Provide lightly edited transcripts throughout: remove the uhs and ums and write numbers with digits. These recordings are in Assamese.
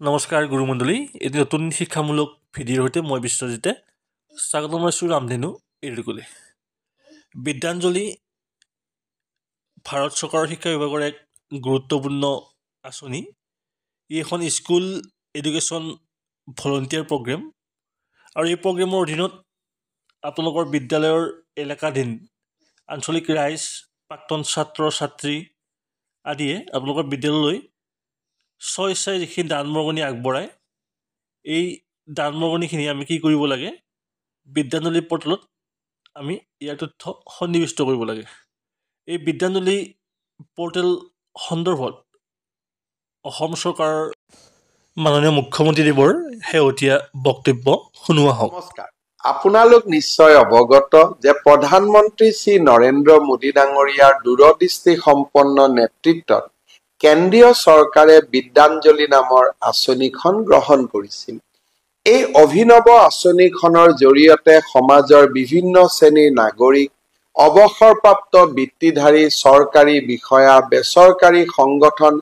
নমস্কাৰ গুৰুমণ্ডলী, এটি নতুন শিক্ষামূলক ভিডিঅ'ৰ সৈতে মই বিশ্বজিতে স্বাগতম জনাইছোঁ ৰামধেনু এডুকুলে। বিদ্যাঞ্জলি ভাৰত চৰকাৰৰ শিক্ষা বিভাগৰ এক গুৰুত্বপূৰ্ণ আঁচনি। ই এখন স্কুল এডুকেশ্যন ভলণ্টিয়াৰ প্ৰগ্ৰেম আৰু এই প্ৰগ্ৰেমৰ অধীনত আপোনালোকৰ বিদ্যালয়ৰ এলেকাধীন আঞ্চলিক ৰাইজ, প্ৰাক্তন ছাত্ৰ ছাত্ৰী আদিয়ে আপোনালোকৰ বিদ্যালয়লৈ স্বইচ্ছাই যিখিনি দান বৰঙণি আগবঢ়ায়, এই দান বৰঙণিখিনি আমি কি কৰিব লাগে, বিদ্যাঞ্জলি পৰ্টেলত আমি ইয়াৰ তথ্য সন্নিৱিষ্ট কৰিব লাগে। এই বিদ্যাঞ্জলি পৰ্টেল সন্দৰ্ভত অসম চৰকাৰৰ মাননীয় মুখ্যমন্ত্ৰীদেৱৰ শেহতীয়া বক্তব্য শুনোৱা হওক। নমস্কাৰ, আপোনালোক নিশ্চয় অৱগত যে প্ৰধানমন্ত্ৰী শ্ৰী নৰেন্দ্ৰ মোদী ডাঙৰীয়াৰ দূৰদৃষ্টি সম্পন্ন নেতৃত্বত কেন্দ্ৰীয় চৰকাৰে বিদ্যাঞ্জলি নামৰ আঁচনিখন গ্ৰহণ কৰিছিল। এই অভিনৱ আঁচনিখনৰ জৰিয়তে সমাজৰ বিভিন্ন শ্ৰেণীৰ নাগৰিক, অৱসৰপ্ৰাপ্ত বৃত্তিধাৰী, চৰকাৰী বিষয়া, বেচৰকাৰী সংগঠন,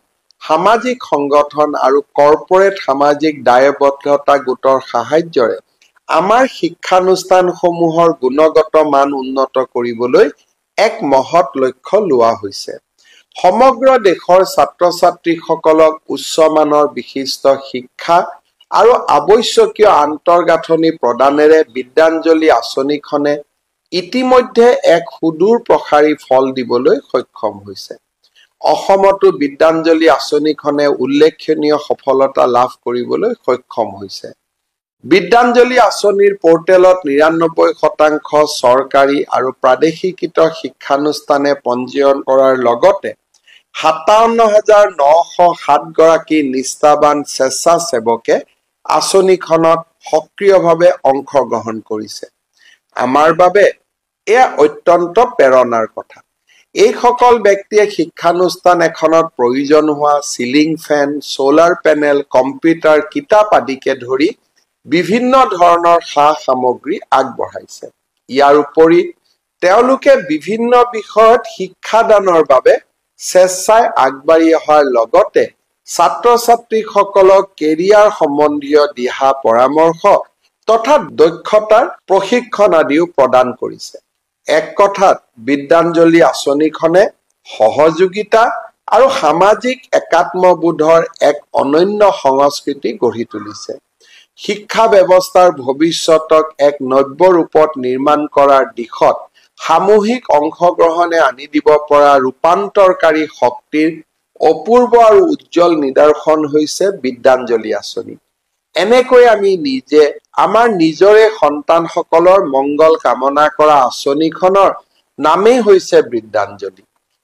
সামাজিক সংগঠন আৰু কৰ্পৰেট সামাজিক দায়বদ্ধতা গোটৰ সাহায্যৰে আমাৰ শিক্ষানুষ্ঠানসমূহৰ গুণগত মান উন্নত কৰিবলৈ এক মহৎ লক্ষ্য লোৱা হৈছে। সমগ্ৰ দেশৰ ছাত্ৰ ছাত্ৰীসকলক উচ্চমানৰ বিশিষ্ট শিক্ষা আৰু আৱশ্যকীয় আন্তঃগাঁথনি প্ৰদানেৰে বিদ্যাঞ্জলি আঁচনিখনে ইতিমধ্যে এক সুদূৰ প্ৰসাৰী ফল দিবলৈ সক্ষম হৈছে। অসমতো বিদ্যাঞ্জলি আঁচনিখনে উল্লেখনীয় সফলতা লাভ কৰিবলৈ সক্ষম হৈছে। বিদ্যাঞ্জলি আঁচনিৰ পৰ্টেলত ৯৯% চৰকাৰী আৰু প্ৰাদেশিকৃত শিক্ষানুষ্ঠানে পঞ্জীয়ন কৰাৰ লগতে ৫৭,৯০৭ গৰাকী নিষ্ঠাবান স্বেচ্ছাসেৱকে আঁচনিখনত সক্ৰিয়ভাৱে অংশগ্ৰহণ কৰিছে। আমাৰ বাবে এয়া অত্যন্ত প্ৰেৰণাৰ কথা। এইসকল ব্যক্তিয়ে শিক্ষানুষ্ঠান এখনত প্ৰয়োজন হোৱা ceiling fan, solar panel, computer, কিতাপ আদিকে ধৰি বিভিন্ন ধৰণৰ সা সামগ্ৰী আগবঢ়াইছে। ইয়াৰ উপৰি তেওঁলোকে বিভিন্ন বিষয়ত শিক্ষাদানৰ বাবে স্বেচ্ছাই আগবাঢ়ি অহাৰ লগতে ছাত্ৰ ছাত্ৰীসকলক কেৰিয়াৰ সম্বন্ধীয় দিহা পৰামৰ্শ তথা দক্ষতাৰ প্ৰশিক্ষণ আদিও প্ৰদান কৰিছে। এক কথাত বিদ্যাঞ্জলি আঁচনিখনে সহযোগিতা আৰু সামাজিক একাত্মবোধৰ এক অনন্য সংস্কৃতি গঢ়ি তুলিছে। শিক্ষা ব্যৱস্থাৰ ভৱিষ্যতক এক নব্য ৰূপত নিৰ্মাণ কৰাৰ দিশত সামূহিক অংশগ্ৰহণে আনি দিব পৰা ৰূপান্তৰকাৰী শক্তিৰ অপূৰ্ব আৰু উজ্জ্বল নিদৰ্শন হৈছে বিদ্যাঞ্জলি আঁচনি। এনেকৈ আমি নিজে আমাৰ নিজৰে সন্তানসকলৰ মংগল কামনা কৰা আঁচনিখনৰ নামেই হৈছে বিদ্যাঞ্জলি।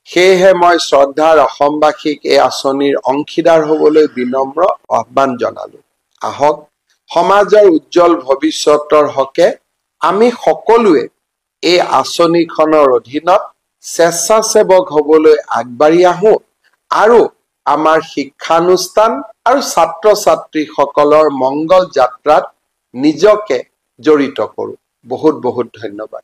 সেয়েহে মই শ্ৰদ্ধাৰ অসমবাসীক এই আঁচনিৰ অংশীদাৰ হ'বলৈ বিনম্ৰ আহ্বান জনালো। আহক, সমাজৰ উজ্জ্বল ভৱিষ্যতৰ হকে আমি সকলোৱে এই আঁচনিখনৰ অধীনত স্বেচ্ছাসেৱক হ'বলৈ আগবাঢ়ি আহোঁ আৰু আমাৰ শিক্ষানুষ্ঠান আৰু ছাত্ৰ ছাত্ৰীসকলৰ মংগল যাত্ৰাত নিজকে জড়িত কৰোঁ। বহুত বহুত ধন্যবাদ।